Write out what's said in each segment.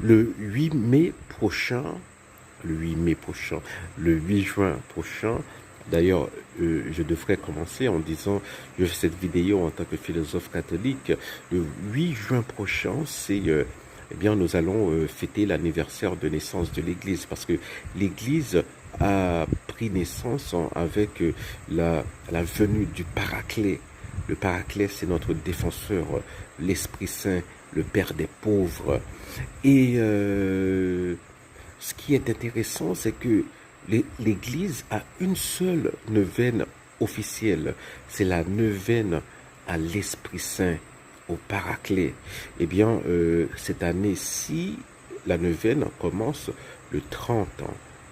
Le 8 mai prochain, le 8 mai prochain, le 8 juin prochain, d'ailleurs, je devrais commencer en disant, je fais cette vidéo en tant que philosophe catholique, le 8 juin prochain, c'est, eh bien, nous allons fêter l'anniversaire de naissance de l'Église, parce que l'Église a pris naissance avec la venue du Paraclet. Le Paraclet, c'est notre défenseur, l'Esprit Saint, le Père des pauvres. Et ce qui est intéressant, c'est que l'Église a une seule neuvaine officielle. C'est la neuvaine à l'Esprit Saint, au Paraclet. Eh bien, cette année-ci, la neuvaine commence le 30.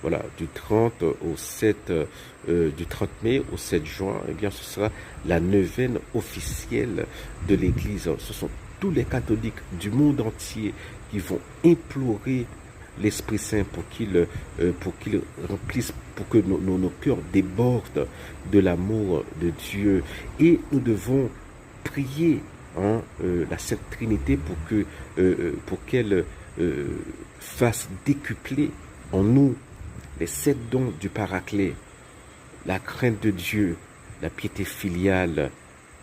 Voilà, du 30 au 7, du 30 mai au 7 juin, eh bien, ce sera la neuvaine officielle de l'Église. Ce sont tous les catholiques du monde entier qui vont implorer l'Esprit Saint pour qu'il remplisse, pour que nos cœurs débordent de l'amour de Dieu. Et nous devons prier la Sainte Trinité pour qu'elle fasse décupler en nous les 7 dons du Paraclet, la crainte de Dieu, la piété filiale,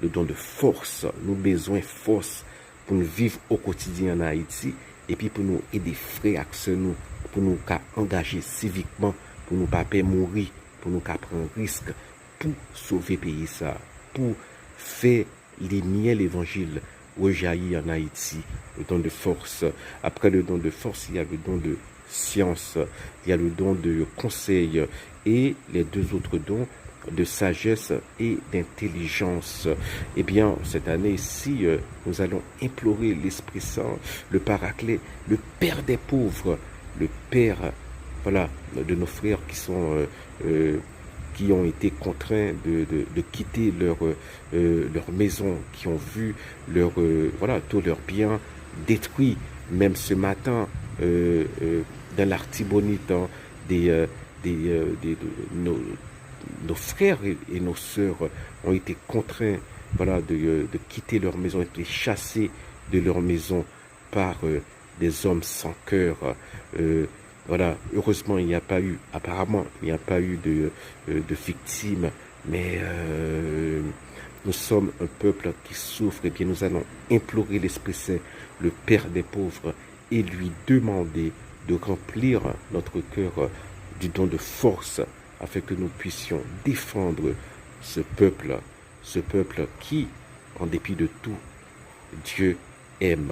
le don de force, nos besoins force pour nous vivre au quotidien en Haïti, et puis pour nous aider frères à nous, pour nous engager civiquement, pour nous pas mourir, pour nous prendre risque, pour sauver le pays ça, pour faire lumière l'évangile rejaillir en Haïti, le don de force. Après le don de force, il y a le don de science, il y a le don de conseil et les 2 autres dons de sagesse et d'intelligence. Eh bien, cette année-ci, nous allons implorer l'Esprit Saint, le Paraclet, le Père des pauvres, le Père, voilà, de nos frères qui ont été contraints de quitter leur maison, qui ont vu voilà, tous leurs biens détruits. Même ce matin, dans l'Artibonite, nos frères et nos sœurs ont été contraints, voilà, de quitter leur maison, ont été chassés de leur maison par des hommes sans cœur. Voilà, heureusement, apparemment, il n'y a pas eu de victimes, mais nous sommes un peuple qui souffre. Et bien, nous allons implorer l'Esprit Saint, le Père des pauvres, et lui demander de remplir notre cœur du don de force, afin que nous puissions défendre ce peuple qui, en dépit de tout, Dieu aime.